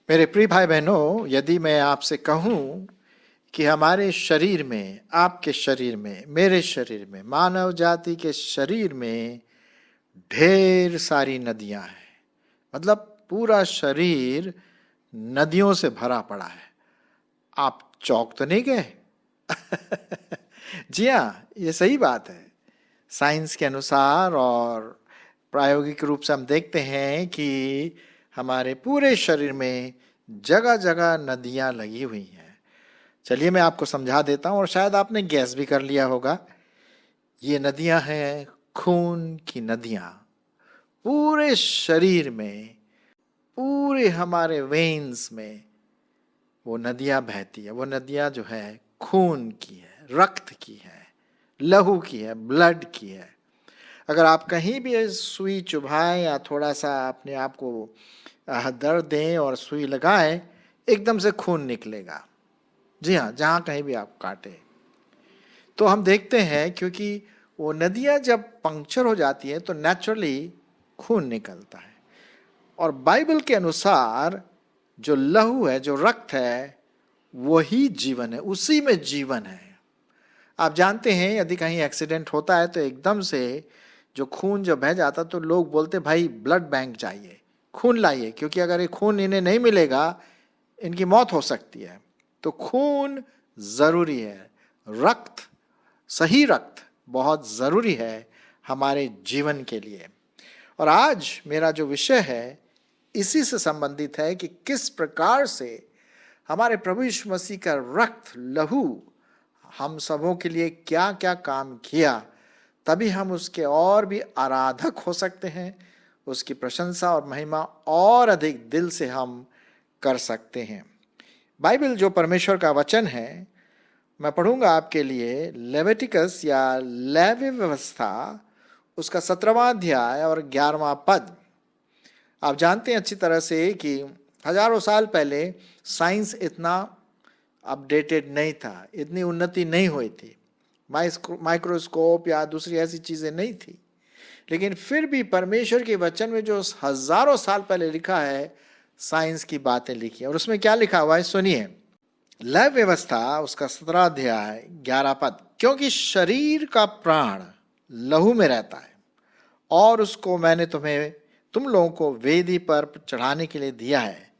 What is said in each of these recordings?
मेरे प्रिय भाई बहनों, यदि मैं आपसे कहूं कि हमारे शरीर में, आपके शरीर में, मेरे शरीर में, मानव जाति के शरीर में ढेर सारी नदियां हैं, मतलब पूरा शरीर नदियों से भरा पड़ा है, आप चौंक तो नहीं गए? जी हाँ, ये सही बात है। साइंस के अनुसार और प्रायोगिक रूप से हम देखते हैं कि हमारे पूरे शरीर में जगह जगह नदियां लगी हुई हैं। चलिए मैं आपको समझा देता हूं, और शायद आपने गैस भी कर लिया होगा। ये नदियां हैं खून की नदियां। पूरे शरीर में, पूरे हमारे वेन्स में वो नदियां बहती है। वो नदियां जो है खून की है, रक्त की है, लहू की है, ब्लड की है। अगर आप कहीं भी सुई चुभाएं या थोड़ा सा अपने आप को दर्द दें और सुई लगाएं, एकदम से खून निकलेगा। जी हाँ, जहाँ कहीं भी आप काटे। तो हम देखते हैं क्योंकि वो नदियाँ जब पंक्चर हो जाती है तो नेचुरली खून निकलता है। और बाइबल के अनुसार जो लहू है, जो रक्त है, वही जीवन है, उसी में जीवन है। आप जानते हैं यदि कहीं एक्सीडेंट होता है तो एकदम से जो खून जब बह जाता तो लोग बोलते भाई ब्लड बैंक चाहिए, खून लाइए, क्योंकि अगर ये खून इन्हें नहीं मिलेगा इनकी मौत हो सकती है। तो खून जरूरी है, रक्त, सही रक्त बहुत जरूरी है हमारे जीवन के लिए। और आज मेरा जो विषय है इसी से संबंधित है कि किस प्रकार से हमारे प्रभु यीशु मसीह का रक्त, लहू हम सबों के लिए क्या क्या काम किया, तभी हम उसके और भी आराधक हो सकते हैं। उसकी प्रशंसा और महिमा और अधिक दिल से हम कर सकते हैं। बाइबल जो परमेश्वर का वचन है, मैं पढ़ूंगा आपके लिए लेविटिकस या लेवी व्यवस्था, उसका 17वां अध्याय और 11वां पद। आप जानते हैं अच्छी तरह से कि हजारों साल पहले साइंस इतना अपडेटेड नहीं था, इतनी उन्नति नहीं हुई थी, माइक्रोस्कोप या दूसरी ऐसी चीजें नहीं थी। लेकिन फिर भी परमेश्वर के वचन में जो हजारों साल पहले लिखा है, साइंस की बातें लिखी है। और उसमें क्या लिखा हुआ है सुनिए। लय व्यवस्था उसका 17 अध्याय 11 पद। क्योंकि शरीर का प्राण लहू में रहता है, और उसको मैंने तुम लोगों को वेदी पर चढ़ाने के लिए दिया है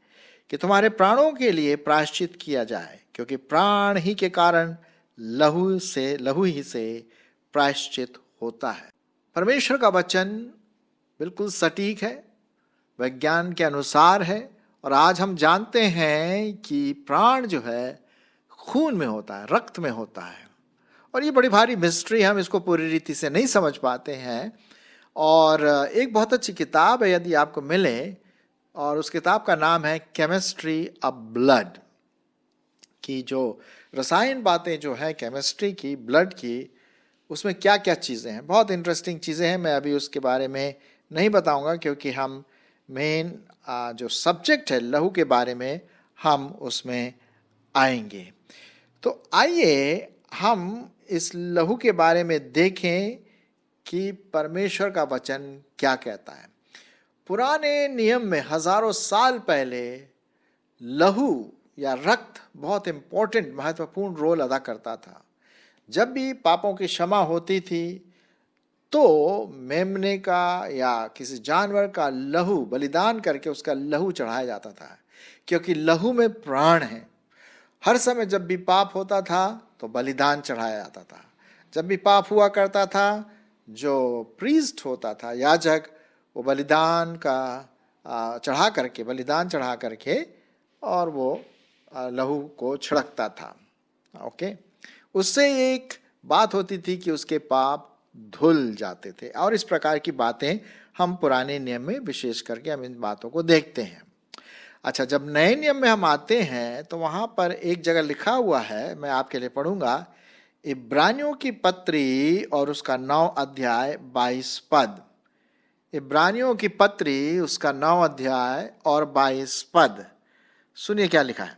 कि तुम्हारे प्राणों के लिए प्रायश्चित किया जाए, क्योंकि प्राण ही के कारण लहू ही से प्रायश्चित होता है। परमेश्वर का वचन बिल्कुल सटीक है, विज्ञान के अनुसार है। और आज हम जानते हैं कि प्राण जो है खून में होता है, रक्त में होता है। और ये बड़ी भारी मिस्ट्री, हम इसको पूरी रीति से नहीं समझ पाते हैं। और एक बहुत अच्छी किताब है यदि आपको मिले, और उस किताब का नाम है केमिस्ट्री ऑफ ब्लड। की जो रसायन बातें जो है केमिस्ट्री की, ब्लड की, उसमें क्या क्या चीज़ें हैं, बहुत इंटरेस्टिंग चीज़ें हैं। मैं अभी उसके बारे में नहीं बताऊंगा, क्योंकि हम मेन जो सब्जेक्ट है लहू के बारे में हम उसमें आएंगे। तो आइए हम इस लहू के बारे में देखें कि परमेश्वर का वचन क्या कहता है। पुराने नियम में हजारों साल पहले लहू या रक्त बहुत इंपॉर्टेंट, महत्वपूर्ण रोल अदा करता था। जब भी पापों की क्षमा होती थी तो मेमने का या किसी जानवर का लहू बलिदान करके उसका लहू चढ़ाया जाता था, क्योंकि लहू में प्राण है। हर समय जब भी पाप होता था तो बलिदान चढ़ाया जाता था। जब भी पाप हुआ करता था, जो प्रीस्ट होता था, याजक, वो बलिदान चढ़ा करके और वो लहू को छिड़कता था। ओके, उससे एक बात होती थी कि उसके पाप धुल जाते थे। और इस प्रकार की बातें हम पुराने नियम में विशेष करके हम इन बातों को देखते हैं। अच्छा, जब नए नियम में हम आते हैं तो वहां पर एक जगह लिखा हुआ है, मैं आपके लिए पढ़ूंगा, इब्रानियों की पत्री और उसका 9 अध्याय 22 पद। इब्रानियों की पत्री उसका 9 अध्याय और 22 पद। सुनिए क्या लिखा है।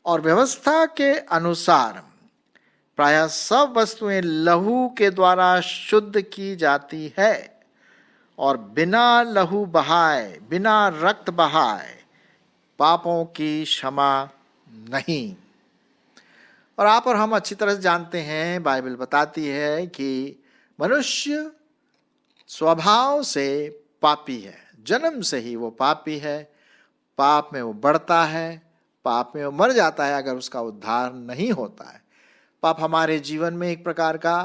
और व्यवस्था के अनुसार प्रायः सब वस्तुएं लहू के द्वारा शुद्ध की जाती है और बिना लहू बहाए, बिना रक्त बहाए पापों की क्षमा नहीं। और आप और हम अच्छी तरह से जानते हैं, बाइबल बताती है कि मनुष्य स्वभाव से पापी है, जन्म से ही वो पापी है। पाप में वो बढ़ता है, पाप में वो मर जाता है अगर उसका उद्धार नहीं होता है। पाप हमारे जीवन में एक प्रकार का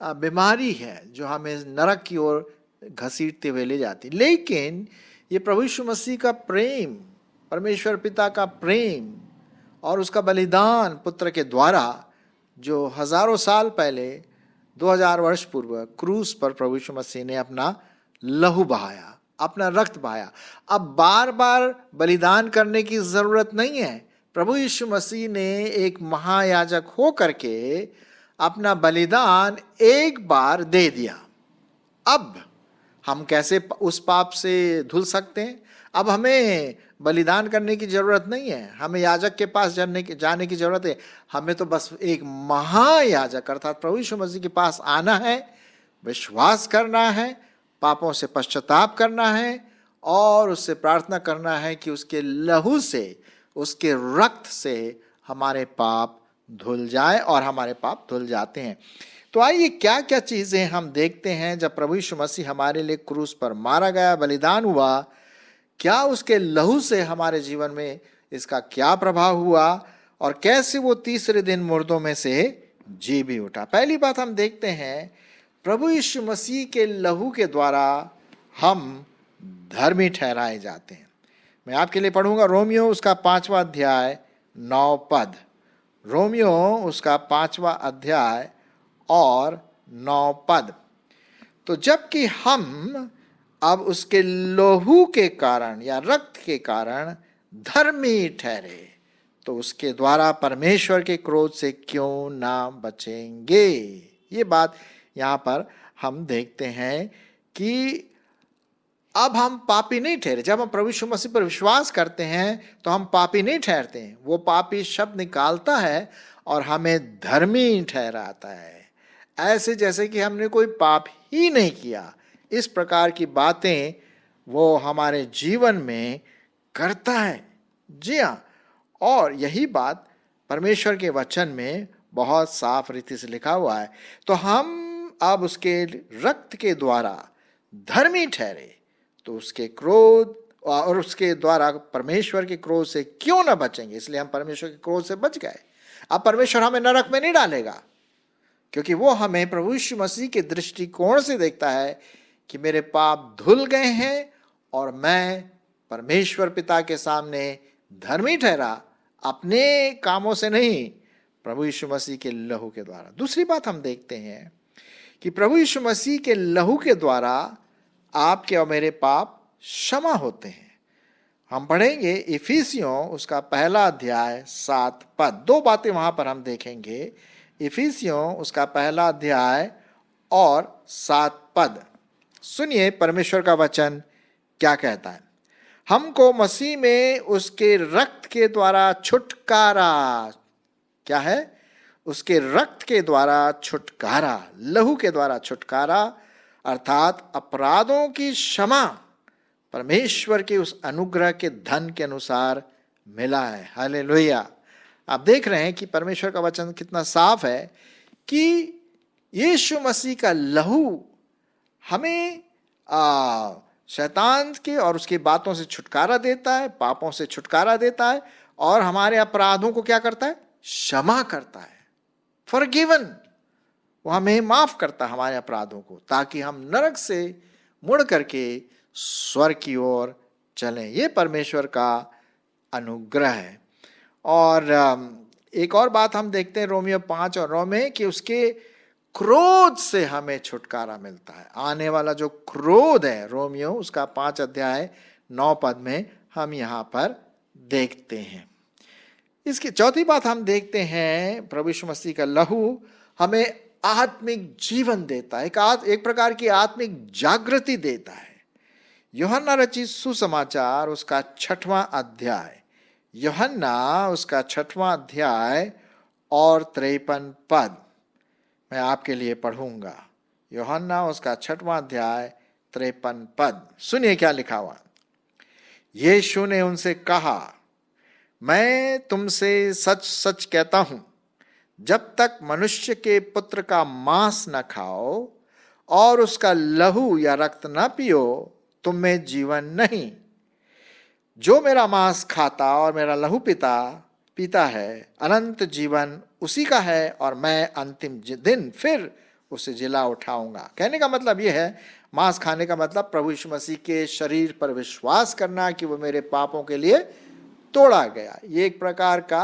बीमारी है जो हमें नरक की ओर घसीटते हुए ले जाती। लेकिन ये प्रभु यीशु मसीह का प्रेम, परमेश्वर पिता का प्रेम और उसका बलिदान पुत्र के द्वारा, जो हजारों साल पहले 2000 वर्ष पूर्व क्रूस पर प्रभु यीशु मसीह ने अपना लहू बहाया, अपना रक्त बहाया। अब बार बार बलिदान करने की जरूरत नहीं है। प्रभु यीशु मसीह ने एक महायाजक हो करके अपना बलिदान एक बार दे दिया। अब हम कैसे उस पाप से धुल सकते हैं? अब हमें बलिदान करने की जरूरत नहीं है, हमें याजक के पास जाने की जरूरत है। हमें तो बस एक महायाजक अर्थात प्रभु यीशु मसीह के पास आना है, विश्वास करना है, पापों से पश्चाताप करना है और उससे प्रार्थना करना है कि उसके लहू से, उसके रक्त से हमारे पाप धुल जाए, और हमारे पाप धुल जाते हैं। तो आइए क्या क्या चीजें हम देखते हैं जब प्रभु यीशु मसीह हमारे लिए क्रूस पर मारा गया, बलिदान हुआ, क्या उसके लहू से हमारे जीवन में इसका क्या प्रभाव हुआ और कैसे वो तीसरे दिन मुर्दों में से जी भी उठा। पहली बात हम देखते हैं, प्रभु यीशु मसीह के लहू के द्वारा हम धर्मी ठहराए जाते हैं। मैं आपके लिए पढ़ूंगा रोमियो उसका 5वां अध्याय 9 पद। रोमियो उसका 5वां अध्याय और 9 पद। तो जबकि हम अब उसके लहू के कारण या रक्त के कारण धर्मी ठहरे, तो उसके द्वारा परमेश्वर के क्रोध से क्यों ना बचेंगे। ये बात यहाँ पर हम देखते हैं कि अब हम पापी नहीं ठहरे। जब हम प्रभु यीशु मसीह पर विश्वास करते हैं तो हम पापी नहीं ठहरते हैं। वो पापी शब्द निकालता है और हमें धर्मी ठहराता है, ऐसे जैसे कि हमने कोई पाप ही नहीं किया। इस प्रकार की बातें वो हमारे जीवन में करता है। जी हाँ, और यही बात परमेश्वर के वचन में बहुत साफ रीति से लिखा हुआ है। तो हम अब उसके रक्त के द्वारा धर्मी ठहरे, तो उसके क्रोध और उसके द्वारा परमेश्वर के क्रोध से क्यों ना बचेंगे। इसलिए हम परमेश्वर के क्रोध से बच गए। अब परमेश्वर हमें नरक में नहीं डालेगा, क्योंकि वो हमें प्रभु यीशु मसीह के दृष्टिकोण से देखता है कि मेरे पाप धुल गए हैं और मैं परमेश्वर पिता के सामने धर्मी ठहरा, अपने कामों से नहीं, प्रभु यीशु मसीह के लहू के द्वारा। दूसरी बात हम देखते हैं कि प्रभु यीशु मसीह के लहू के द्वारा आपके और मेरे पाप क्षमा होते हैं। हम पढ़ेंगे इफिसियों उसका 1 अध्याय 7 पद। 2 बातें वहां पर हम देखेंगे। इफिसियों उसका 1 अध्याय और 7 पद। सुनिए परमेश्वर का वचन क्या कहता है। हमको मसीह में उसके रक्त के द्वारा छुटकारा, क्या है? उसके रक्त के द्वारा छुटकारा, लहू के द्वारा छुटकारा, अर्थात अपराधों की क्षमा परमेश्वर के उस अनुग्रह के धन के अनुसार मिला है। हालेलुया। आप देख रहे हैं कि परमेश्वर का वचन कितना साफ है कि यीशु मसीह का लहू हमें शैतान के और उसकी बातों से छुटकारा देता है, पापों से छुटकारा देता है और हमारे अपराधों को क्या करता है? क्षमा करता है। फॉरगिवन, वो हमें माफ करता है हमारे अपराधों को, ताकि हम नरक से मुड़ करके स्वर्ग की ओर चलें। ये परमेश्वर का अनुग्रह है। और एक और बात हम देखते हैं रोमियो 5 और 9 में कि उसके क्रोध से हमें छुटकारा मिलता है। आने वाला जो क्रोध है, रोमियो उसका 5 अध्याय 9 पद में हम यहाँ पर देखते हैं। इसकी चौथी बात हम देखते हैं, प्रभु यीशु मसीह का लहू हमें आत्मिक जीवन देता है, एक प्रकार की आत्मिक जागृति देता है। यूहन्ना रचित सुसमाचार उसका 6वां अध्याय, यूहन्ना उसका 6वां अध्याय और 53 पद। मैं आपके लिए पढ़ूंगा। यूहन्ना उसका 6वां अध्याय 53 पद। सुनिए क्या लिखा हुआ। यीशु ने उनसे कहा, मैं तुमसे सच सच कहता हूं, जब तक मनुष्य के पुत्र का मांस न खाओ और उसका लहू या रक्त न पियो, तुम में जीवन नहीं। जो मेरा मांस खाता और मेरा लहू पीता है, अनंत जीवन उसी का है, और मैं अंतिम दिन फिर उसे जिला उठाऊंगा। कहने का मतलब यह है, मांस खाने का मतलब प्रभु यीशु मसीह के शरीर पर विश्वास करना कि वो मेरे पापों के लिए तोड़ा गया। ये एक प्रकार का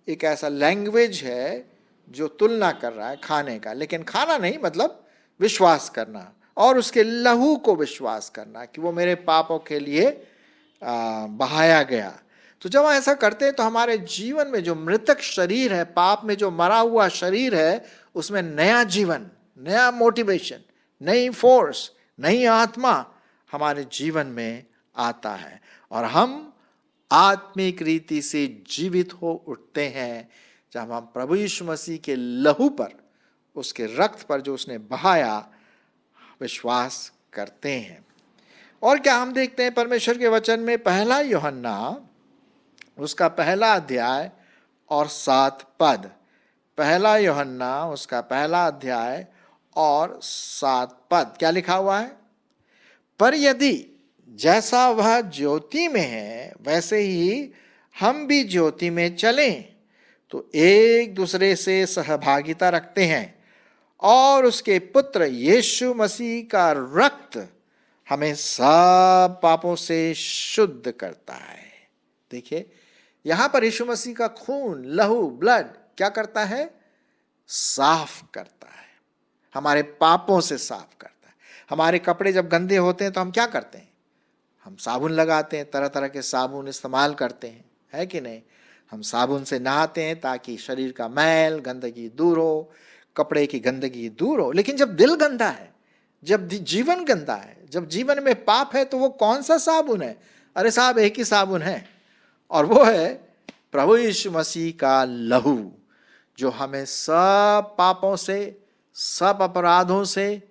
एक ऐसा लैंग्वेज है जो तुलना कर रहा है खाने का, लेकिन खाना नहीं, मतलब विश्वास करना और उसके लहू को विश्वास करना कि वो मेरे पापों के लिए बहाया गया। तो जब हम ऐसा करते हैं तो हमारे जीवन में जो मृतक शरीर है, पाप में जो मरा हुआ शरीर है, उसमें नया जीवन, नया मोटिवेशन, नई फोर्स, नई आत्मा हमारे जीवन में आता है और हम आत्मिक रीति से जीवित हो उठते हैं जब हम प्रभु यीशु मसीह के लहू पर, उसके रक्त पर जो उसने बहाया, विश्वास करते हैं। और क्या हम देखते हैं परमेश्वर के वचन में, 1 यूहन्ना उसका 1 अध्याय और 7 पद। 1 यूहन्ना उसका 1 अध्याय और 7 पद क्या लिखा हुआ है। पर यदि जैसा वह ज्योति में है वैसे ही हम भी ज्योति में चलें तो एक दूसरे से सहभागिता रखते हैं, और उसके पुत्र यीशु मसीह का रक्त हमें सब पापों से शुद्ध करता है। देखिए यहां पर यीशु मसीह का खून, लहू, ब्लड क्या करता है? साफ करता है, हमारे पापों से साफ करता है। हमारे कपड़े जब गंदे होते हैं तो हम क्या करते हैं? हम साबुन लगाते हैं, तरह तरह के साबुन इस्तेमाल करते हैं, है कि नहीं? हम साबुन से नहाते हैं ताकि शरीर का मैल, गंदगी दूर हो, कपड़े की गंदगी दूर हो। लेकिन जब दिल गंदा है, जब जीवन गंदा है, जब जीवन में पाप है, तो वो कौन सा साबुन है? अरे साहब, एक ही साबुन है, और वो है प्रभु यीशु मसीह का लहू, जो हमें सब पापों से, सब अपराधों से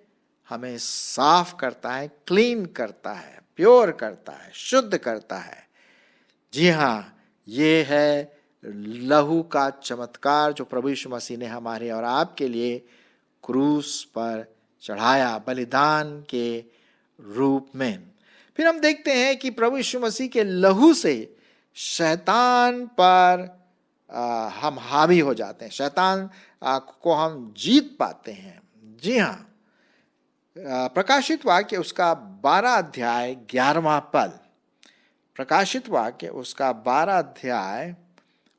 हमें साफ करता है, क्लीन करता है, प्योर करता है, शुद्ध करता है। जी हाँ, ये है लहू का चमत्कार जो प्रभु यीशु मसीह ने हमारे और आपके लिए क्रूस पर चढ़ाया बलिदान के रूप में। फिर हम देखते हैं कि प्रभु यीशु मसीह के लहू से शैतान पर हम हावी हो जाते हैं, शैतान को हम जीत पाते हैं। जी हाँ, प्रकाशित वाक्य उसका 12 अध्याय 11वां पद। प्रकाशित वाक्य उसका 12 अध्याय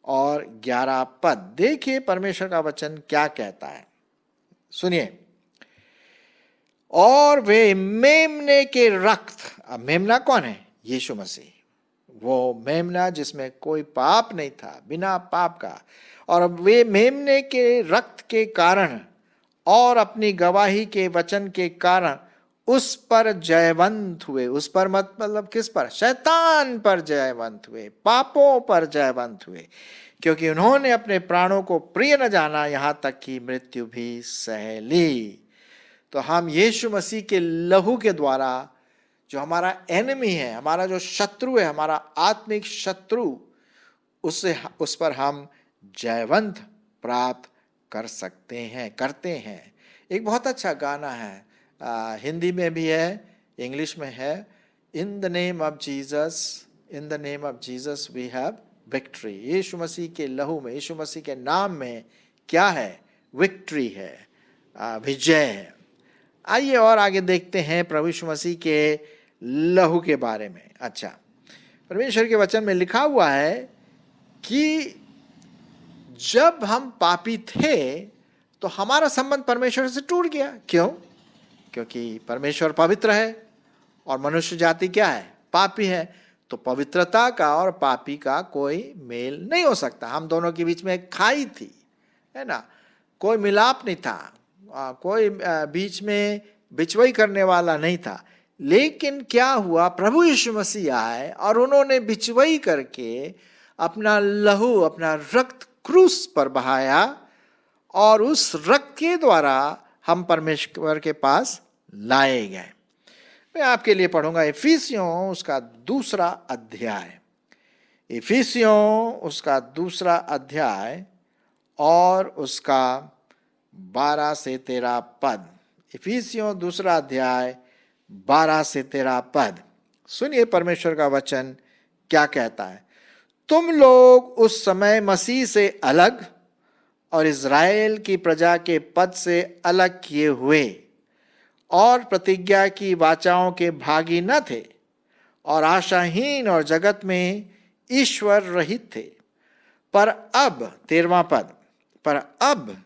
और 11 पद। देखिए परमेश्वर का वचन क्या कहता है, सुनिए। और वे मेमने के रक्त, अब मेमना कौन है? यीशु मसीह, वो मेमना जिसमें कोई पाप नहीं था, बिना पाप का, और वे मेमने के रक्त के कारण और अपनी गवाही के वचन के कारण उस पर जयवंत हुए। उस पर मतलब किस पर? शैतान पर जयवंत हुए, पापों पर जयवंत हुए, क्योंकि उन्होंने अपने प्राणों को प्रिय न जाना, यहां तक कि मृत्यु भी सह ली। तो हम यीशु मसीह के लहू के द्वारा, जो हमारा एनिमी है, हमारा जो शत्रु है, हमारा आत्मिक शत्रु, उस पर हम जयवंत प्राप्त कर सकते हैं, करते हैं। एक बहुत अच्छा गाना है, हिंदी में भी है, इंग्लिश में है, in the name of Jesus, in the name of Jesus we have victory. यीशु मसीह के लहू में, यीशु मसीह के नाम में क्या है? विक्ट्री है, विजय है। आइए और आगे देखते हैं प्रभु यीशु मसीह के लहू के बारे में। अच्छा, परमेश्वर के वचन में लिखा हुआ है कि जब हम पापी थे तो हमारा संबंध परमेश्वर से टूट गया। क्यों? क्योंकि परमेश्वर पवित्र है और मनुष्य जाति क्या है? पापी है। तो पवित्रता का और पापी का कोई मेल नहीं हो सकता। हम दोनों के बीच में एक खाई थी, है ना, कोई मिलाप नहीं था, कोई बीच में बिचवाई करने वाला नहीं था। लेकिन क्या हुआ? प्रभु यीशु मसीह आए और उन्होंने बिचवाई करके अपना लहू, अपना रक्त क्रूस पर बहाया, और उस रक्त के द्वारा हम परमेश्वर के पास लाए गए। मैं आपके लिए पढ़ूंगा इफिसियों उसका 2 अध्याय, इफिसियों उसका 2 अध्याय और उसका 12 से 13 पद। इफिसियों 2 अध्याय 12 से 13 पद। सुनिए परमेश्वर का वचन क्या कहता है। तुम लोग उस समय मसीह से अलग और इज़राइल की प्रजा के पद से अलग किए हुए और प्रतिज्ञा की वाचाओं के भागी न थे और आशाहीन और जगत में ईश्वर रहित थे। पर अब 13वां पद, पर अब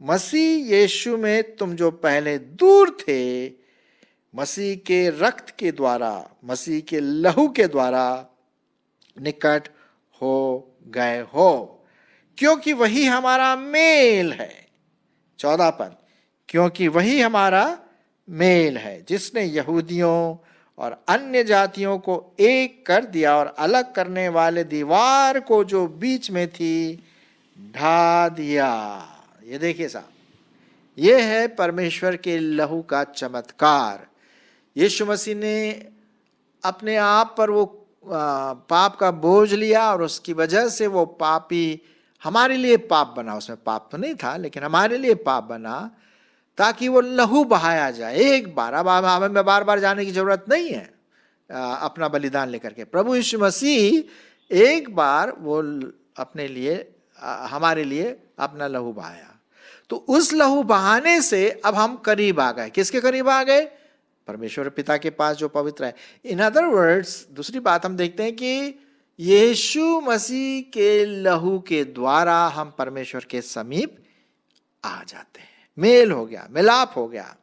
मसीह यीशु में तुम जो पहले दूर थे, मसीह के रक्त के द्वारा, मसीह के लहू के द्वारा निकट हो गए हो, क्योंकि वही हमारा मेल है। 14 पद, क्योंकि वही हमारा मेल है, जिसने यहूदियों और अन्य जातियों को एक कर दिया और अलग करने वाले दीवार को जो बीच में थी ढा दिया। ये देखिए साहब, ये है परमेश्वर के लहू का चमत्कार। यीशु मसीह ने अपने आप पर वो पाप का बोझ लिया और उसकी वजह से वो पापी हमारे लिए पाप बना। उसमें पाप तो नहीं था, लेकिन हमारे लिए पाप बना ताकि वो लहू बहाया जाए एक बार। अब हमें बार बार जाने की जरूरत नहीं है अपना बलिदान लेकर के। प्रभु यीशु मसीह एक बार वो अपने लिए, हमारे लिए अपना लहू बहाया। तो उस लहू बहाने से अब हम करीब आ गए। किसके करीब आ गए? परमेश्वर पिता के पास जो पवित्र है। इन अदर वर्ड्स, दूसरी बात हम देखते हैं कि यीशु मसीह के लहू के द्वारा हम परमेश्वर के समीप आ जाते हैं। मेल हो गया, मिलाप हो गया।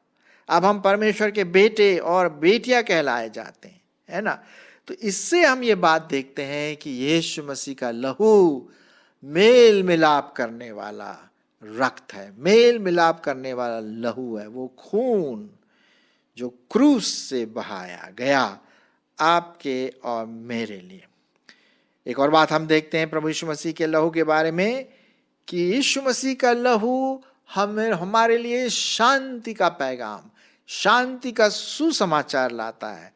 अब हम परमेश्वर के बेटे और बेटियां कहलाए जाते हैं, है ना। तो इससे हम ये बात देखते हैं कि यीशु मसीह का लहू मेल मिलाप करने वाला रक्त है, मेल मिलाप करने वाला लहू है। वो खून जो क्रूस से बहाया गया आपके और मेरे लिए। एक और बात हम देखते हैं प्रभु यीशु मसीह के लहू के बारे में कि यीशु मसीह का लहू हमारे लिए शांति का पैगाम, शांति का सुसमाचार लाता है।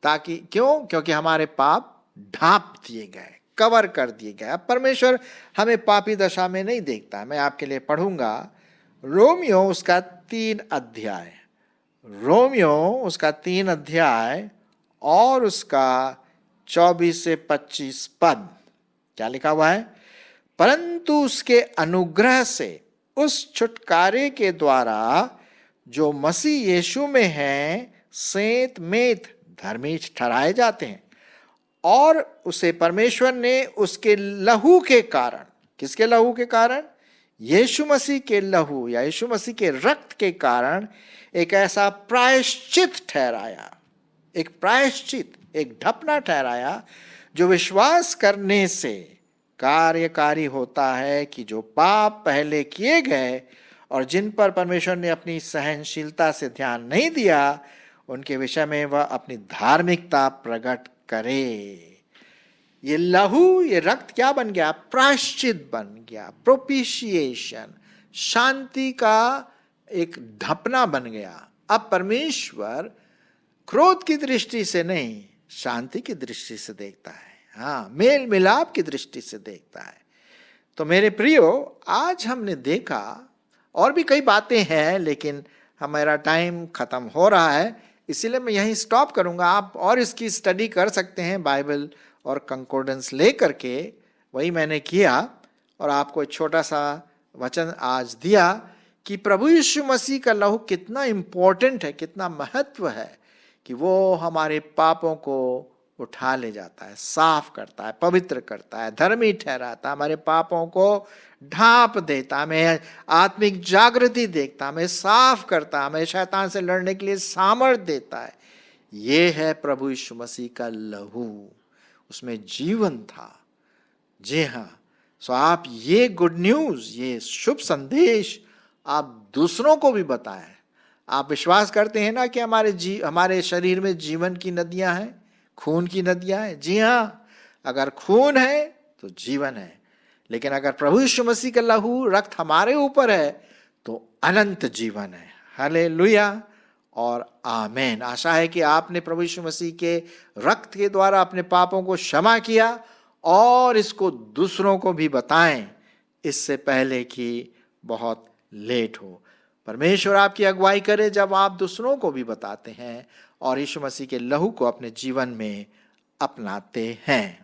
ताकि क्योंकि हमारे पाप ढांप दिए गए, कवर कर दिए गए। अब परमेश्वर हमें पापी दशा में नहीं देखता। मैं आपके लिए पढ़ूंगा रोमियो उसका 3 अध्याय, रोमियो उसका 3 अध्याय और उसका 24 से 25 पद। क्या लिखा हुआ है? परंतु उसके अनुग्रह से उस छुटकारे के द्वारा जो मसीह यीशु में है, सेंत मेत धर्मी ठहराए जाते हैं। और उसे परमेश्वर ने उसके लहू के कारण, किसके लहू के कारण? यीशु मसीह के लहू या यीशु मसीह के रक्त के कारण एक ऐसा प्रायश्चित ठहराया, एक प्रायश्चित, एक ढपना ठहराया जो विश्वास करने से कार्यकारी होता है कि जो पाप पहले किए गए और जिन पर परमेश्वर ने अपनी सहनशीलता से ध्यान नहीं दिया, उनके विषय में वह अपनी धार्मिकता प्रकट करे। ये लहू, ये रक्त क्या बन गया? प्रायश्चित बन गया, प्रोपिशिएशन, शांति का एक ढपना बन गया। अब परमेश्वर क्रोध की दृष्टि से नहीं, शांति की दृष्टि से देखता है। हाँ, मेल मिलाप की दृष्टि से देखता है। तो मेरे प्रियो, आज हमने देखा, और भी कई बातें हैं, लेकिन हमारा टाइम खत्म हो रहा है, इसीलिए मैं यहीं स्टॉप करूंगा। आप और इसकी स्टडी कर सकते हैं बाइबल और कंकोर्डेंस ले करके। वही मैंने किया और आपको एक छोटा सा वचन आज दिया कि प्रभु यीशु मसीह का लहू कितना इंपॉर्टेंट है, कितना महत्व है कि वो हमारे पापों को उठा ले जाता है, साफ करता है, पवित्र करता है, धर्मी ठहराता है, हमारे पापों को ढांप देता, हमें आत्मिक जागृति देखता, हमें साफ करता, हमें शैतान से लड़ने के लिए सामर्थ देता है। ये है प्रभु यीशु मसीह का लहू, उसमें जीवन था। जी हाँ, सो आप ये गुड न्यूज, ये शुभ संदेश आप दूसरों को भी बताएं। आप विश्वास करते हैं ना कि हमारे शरीर में जीवन की नदियां हैं, खून की नदियां हैं? जी हाँ, अगर खून है तो जीवन है। लेकिन अगर प्रभु यीशु मसीह का लहू, रक्त हमारे ऊपर है, तो अनंत जीवन है। हालेलुया और आमेन। आशा है कि आपने प्रभु यीशु मसीह के रक्त के द्वारा अपने पापों को क्षमा किया और इसको दूसरों को भी बताएं, इससे पहले कि बहुत लेट हो। परमेश्वर आपकी अगुवाई करे जब आप दूसरों को भी बताते हैं और यीशु मसीह के लहू को अपने जीवन में अपनाते हैं।